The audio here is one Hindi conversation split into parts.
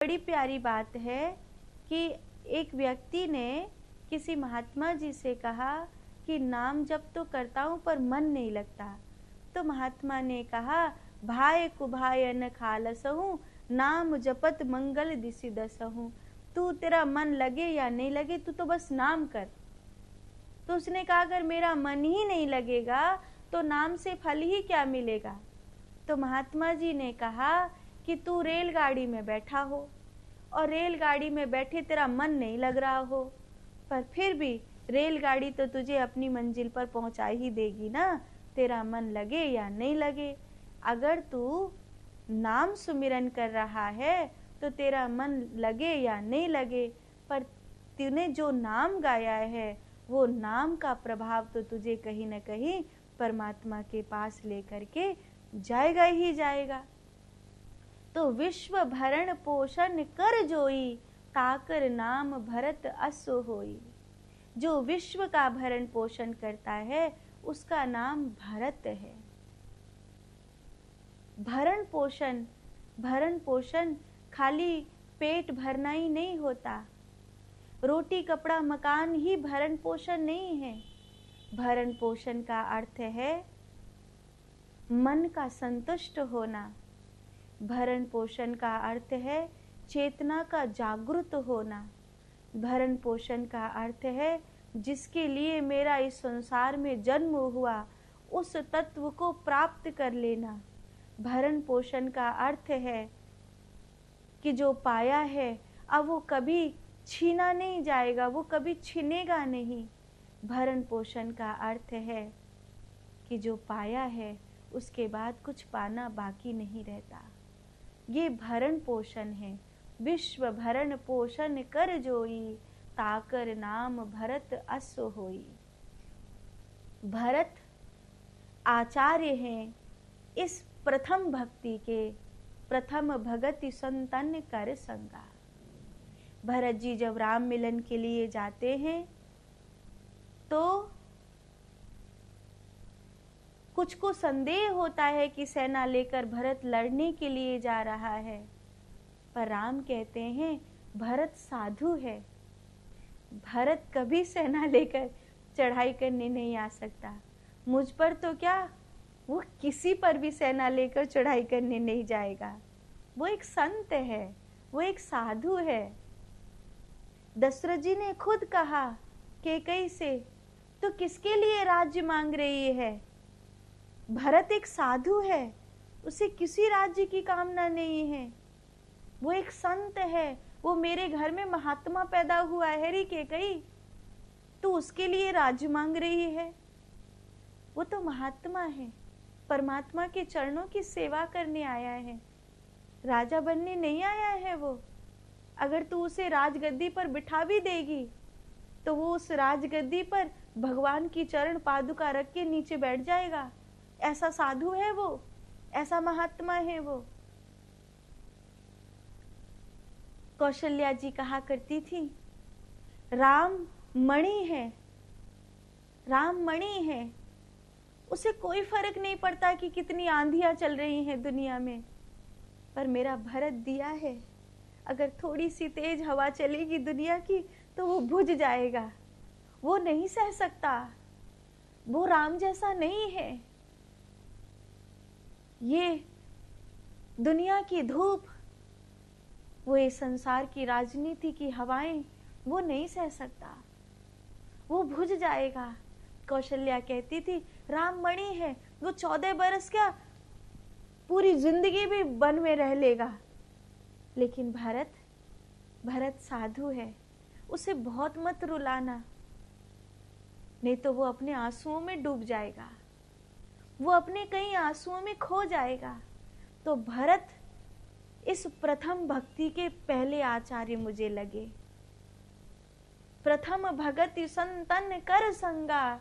बड़ी प्यारी बात है कि एक व्यक्ति ने किसी महात्मा जी से कहा कि नाम जप तो करता हूँ पर मन नहीं लगता। तो महात्मा ने कहा, भाय कुभाय न खालसहूँ, नाम जपत मंगल दिसि दसहूँ। तू तेरा मन लगे या नहीं लगे, तू तो बस नाम कर। तो उसने कहा, अगर मेरा मन ही नहीं लगेगा तो नाम से फल ही क्या मिलेगा। तो महात्मा जी ने कहा कि तू रेलगाड़ी में बैठा हो और रेलगाड़ी में बैठे तेरा मन नहीं लग रहा हो, पर फिर भी रेलगाड़ी तो तुझे अपनी मंजिल पर पहुंचा ही देगी ना, तेरा मन लगे या नहीं लगे। अगर तू नाम सुमिरन कर रहा है तो तेरा मन लगे या नहीं लगे, पर तूने जो नाम गाया है वो नाम का प्रभाव तो तुझे कहीं न कहीं परमात्मा के पास लेकर के जाएगा ही जाएगा। तो विश्व भरण पोषण कर जोई, ताकर नाम भरत असो होई। जो विश्व का भरण पोषण करता है उसका नाम भरत है। भरण पोषण खाली पेट भरना ही नहीं होता। रोटी कपड़ा मकान ही भरण पोषण नहीं है। भरण पोषण का अर्थ है मन का संतुष्ट होना। भरण पोषण का अर्थ है चेतना का जागृत होना। भरण पोषण का अर्थ है जिसके लिए मेरा इस संसार में जन्म हुआ उस तत्व को प्राप्त कर लेना। भरण पोषण का अर्थ है कि जो पाया है अब वो कभी छीना नहीं जाएगा, वो कभी छिनेगा नहीं। भरण पोषण का अर्थ है कि जो पाया है उसके बाद कुछ पाना बाकी नहीं रहता। ये भरण पोषण है। विश्व भरण पोषण कर जोई, ताकर नाम भरत असो होई। भरत आचार्य हैं इस प्रथम भक्ति के। प्रथम भगति संतन कर संगा। भरत जी जब राम मिलन के लिए जाते हैं तो कुछ को संदेह होता है कि सेना लेकर भरत लड़ने के लिए जा रहा है, पर राम कहते हैं भरत साधु है, भरत कभी सेना लेकर चढ़ाई करने नहीं आ सकता। मुझ पर तो क्या, वो किसी पर भी सेना लेकर चढ़ाई करने नहीं जाएगा। वो एक संत है, वो एक साधु है। दशरथ जी ने खुद कहा कैकेयी से, तो किसके लिए राज्य मांग रही है। भरत एक साधु है, उसे किसी राज्य की कामना नहीं है। वो एक संत है, वो मेरे घर में महात्मा पैदा हुआ है रे कैकेयी, तो उसके लिए राज्य मांग रही है। वो तो महात्मा है, परमात्मा के चरणों की सेवा करने आया है, राजा बनने नहीं आया है वो। अगर तू उसे राजगद्दी पर बिठा भी देगी तो वो उस राजगद्दी पर भगवान की चरण पादुका रख के नीचे बैठ जाएगा। ऐसा साधु है वो, ऐसा महात्मा है वो। कौशल्या जी कहा करती थी, राम मणि है, राम मणि है, उसे कोई फर्क नहीं पड़ता कि कितनी आंधियां चल रही हैं दुनिया में, पर मेरा भरत दिया है, अगर थोड़ी सी तेज हवा चलेगी दुनिया की तो वो बुझ जाएगा। वो नहीं सह सकता, वो राम जैसा नहीं है। ये दुनिया की धूप, वो ये संसार की राजनीति की हवाएं, वो नहीं सह सकता, वो बुझ जाएगा। कौशल्या कहती थी राम मणि है, वो 14 बरस क्या पूरी जिंदगी भी वन में रह लेगा। लेकिन भरत साधु है, उसे बहुत मत रुलाना, नहीं तो वो अपने आंसुओं में डूब जाएगा, वो अपने कई आंसुओं में खो जाएगा। तो भरत इस प्रथम भक्ति के पहले आचार्य मुझे लगे। प्रथम भगति संतन कर संगा।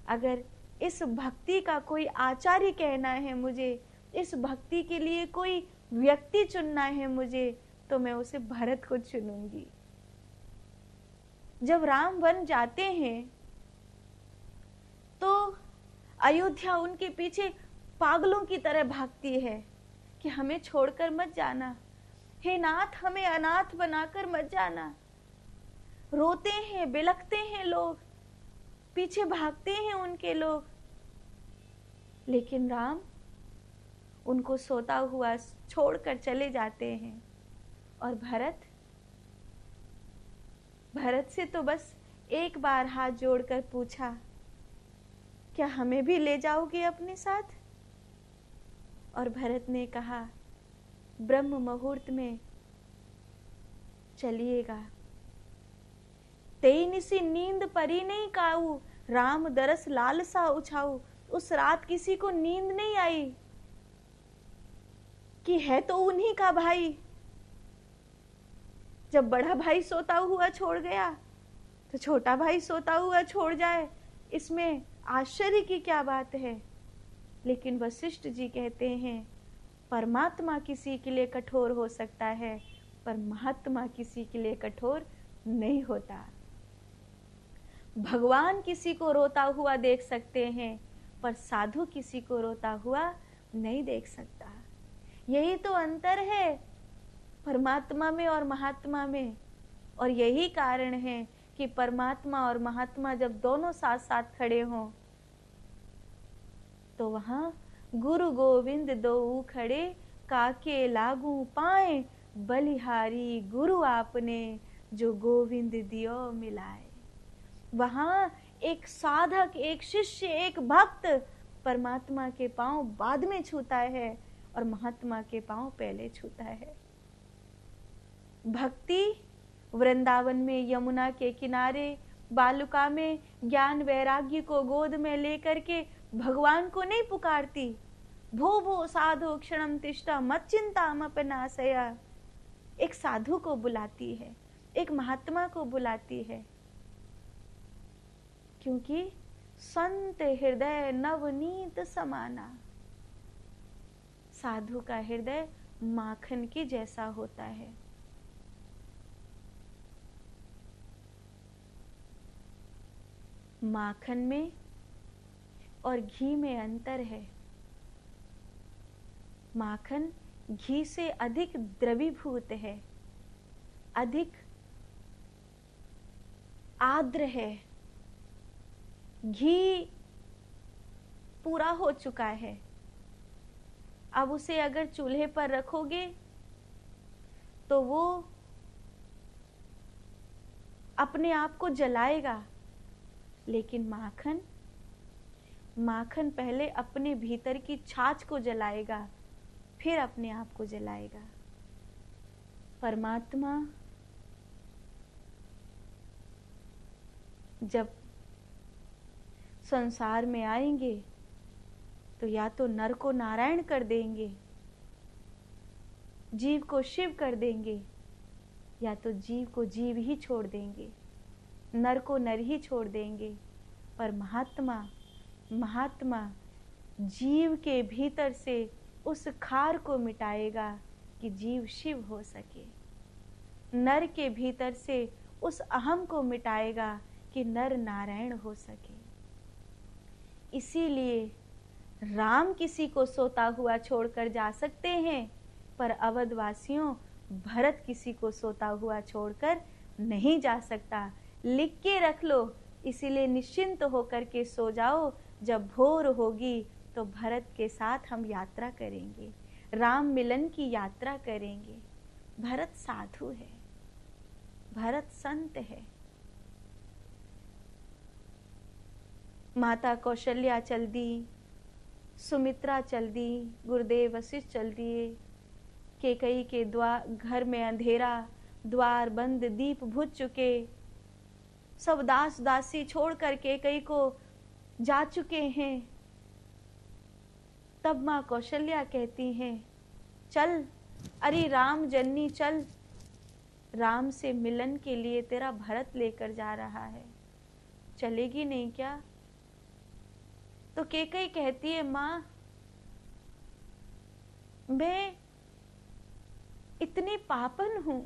अगर इस भक्ति का कोई आचार्य कहना है मुझे, इस भक्ति के लिए कोई व्यक्ति चुनना है मुझे, तो मैं उसे भरत को चुनूंगी। जब राम वन जाते हैं तो अयोध्या उनके पीछे पागलों की तरह भागती है कि हमें छोड़कर मत जाना, हे नाथ, हमें अनाथ बनाकर मत जाना। रोते हैं, बिलखते हैं लोग, पीछे भागते हैं उनके लोग, लेकिन राम उनको सोता हुआ छोड़कर चले जाते हैं। और भरत से तो बस एक बार हाथ जोड़कर पूछा, क्या हमें भी ले जाओगे अपने साथ? और भरत ने कहा, ब्रह्म मुहूर्त में चलिएगा। तेई निसी नींद परी नहीं काऊ, राम दरस लालसा उछाऊ। उस रात किसी को नींद नहीं आई कि है तो उन्हीं का भाई। जब बड़ा भाई सोता हुआ छोड़ गया तो छोटा भाई सोता हुआ छोड़ जाए, इसमें आश्चर्य की क्या बात है। लेकिन वशिष्ठ जी कहते हैं, परमात्मा किसी के लिए कठोर हो सकता है, पर महात्मा किसी के लिए कठोर नहीं होता। भगवान किसी को रोता हुआ देख सकते हैं, पर साधु किसी को रोता हुआ नहीं देख सकता। यही तो अंतर है परमात्मा में और महात्मा में। और यही कारण है कि परमात्मा और महात्मा जब दोनों साथ साथ खड़े हों तो वहां गुरु गोविंद दो खड़े, काके लागू पाए, बलिहारी गुरु आपने, जो गोविंद दियो मिलाए। वहां एक साधक, एक शिष्य, एक भक्त परमात्मा के पांव बाद में छूता है और महात्मा के पांव पहले छूता है। भक्ति वृंदावन में यमुना के किनारे बालुका में ज्ञान वैराग्य को गोद में लेकर के भगवान को नहीं पुकारती, भो भो साधु क्षणम तिष्ठा मत चिंता मपनाशया। एक साधु को बुलाती है, एक महात्मा को बुलाती है, क्योंकि संत हृदय नवनीत समाना। साधु का हृदय माखन के जैसा होता है। माखन में और घी में अंतर है। माखन घी से अधिक द्रवीभूत है, अधिक आर्द्र है। घी पूरा हो चुका है, अब उसे अगर चूल्हे पर रखोगे तो वो अपने आप को जलाएगा। लेकिन माखन पहले अपने भीतर की छाछ को जलाएगा, फिर अपने आप को जलाएगा। परमात्मा जब संसार में आएंगे तो या तो नर को नारायण कर देंगे, जीव को शिव कर देंगे, या तो जीव को जीव ही छोड़ देंगे, नर को नर ही छोड़ देंगे। पर महात्मा जीव के भीतर से उस खार को मिटाएगा कि जीव शिव हो सके, नर के भीतर से उस अहम को मिटाएगा कि नर नारायण हो सके। इसीलिए राम किसी को सोता हुआ छोड़कर जा सकते हैं, पर अवधवासियों भरत किसी को सोता हुआ छोड़कर नहीं जा सकता। लिख के रख लो, इसीलिए निश्चिंत होकर के सो जाओ। जब भोर होगी तो भरत के साथ हम यात्रा करेंगे, राम मिलन की यात्रा करेंगे। भरत साधु है, भरत संत है। माता कौशल्या चल दी, सुमित्रा चल दी, गुरुदेव वशिष्ठ चल दिए। केकई के घर में अंधेरा, द्वार बंद, दीप बुझ चुके, सब दास दासी छोड़कर केकई को जा चुके हैं। तब माँ कौशल्या कहती हैं, चल, अरे राम जननी चल, राम से मिलन के लिए तेरा भरत लेकर जा रहा है, चलेगी नहीं क्या? तो केकई कहती है, माँ मैं इतनी पापन हूं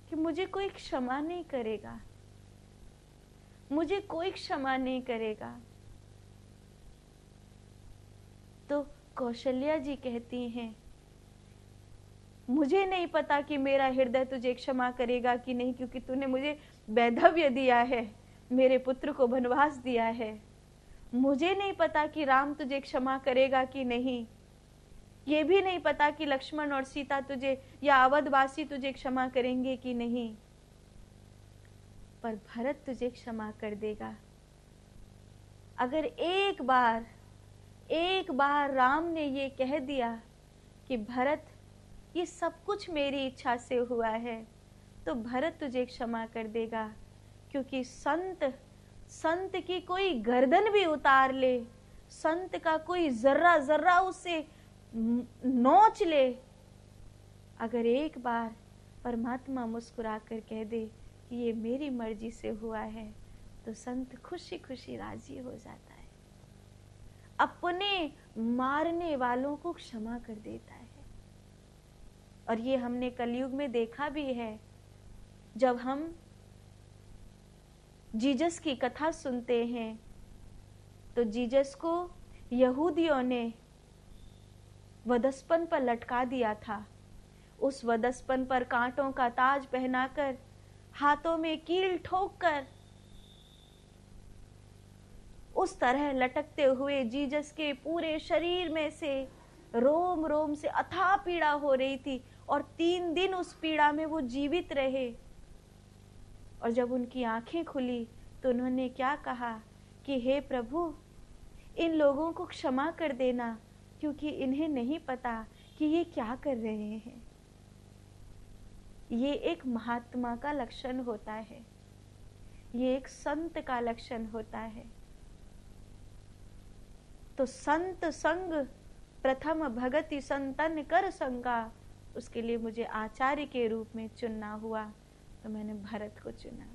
कि मुझे कोई क्षमा नहीं करेगा, मुझे कोई क्षमा नहीं करेगा। तो कौशल्या जी कहती हैं, मुझे नहीं पता कि मेरा हृदय तुझे क्षमा करेगा कि नहीं, क्योंकि तूने मुझे वैधव्य दिया है, मेरे पुत्र को वनवास दिया है। मुझे नहीं पता कि राम तुझे क्षमा करेगा कि नहीं, ये भी नहीं पता कि लक्ष्मण और सीता तुझे या अवधवासी तुझे क्षमा करेंगे कि नहीं, पर भरत तुझे क्षमा कर देगा। अगर एक बार राम ने ये कह दिया कि भरत ये सब कुछ मेरी इच्छा से हुआ है, तो भरत तुझे क्षमा कर देगा। क्योंकि संत की कोई गर्दन भी उतार ले, संत का कोई जर्रा जर्रा उसे नोच ले, अगर एक बार परमात्मा मुस्कुरा कर कह दे कि ये मेरी मर्जी से हुआ है, तो संत खुशी खुशी राजी हो जाता है, अपने मारने वालों को क्षमा कर देता है। और ये हमने कलयुग में देखा भी है। जब हम जीसस की कथा सुनते हैं तो जीसस को यहूदियों ने वधस्पन पर लटका दिया था। उस वधस्पन पर कांटों का ताज पहनाकर, हाथों में कील ठोककर, उस तरह लटकते हुए जीसस के पूरे शरीर में से रोम रोम से अथाह पीड़ा हो रही थी, और 3 दिन उस पीड़ा में वो जीवित रहे। और जब उनकी आंखें खुली तो उन्होंने क्या कहा कि हे प्रभु, इन लोगों को क्षमा कर देना, क्योंकि इन्हें नहीं पता कि ये क्या कर रहे हैं। ये एक महात्मा का लक्षण होता है, ये एक संत का लक्षण होता है। तो संत संग प्रथम भगति संतन कर संगा, उसके लिए मुझे आचार्य के रूप में चुनना हुआ, तो मैंने भरत को चुना।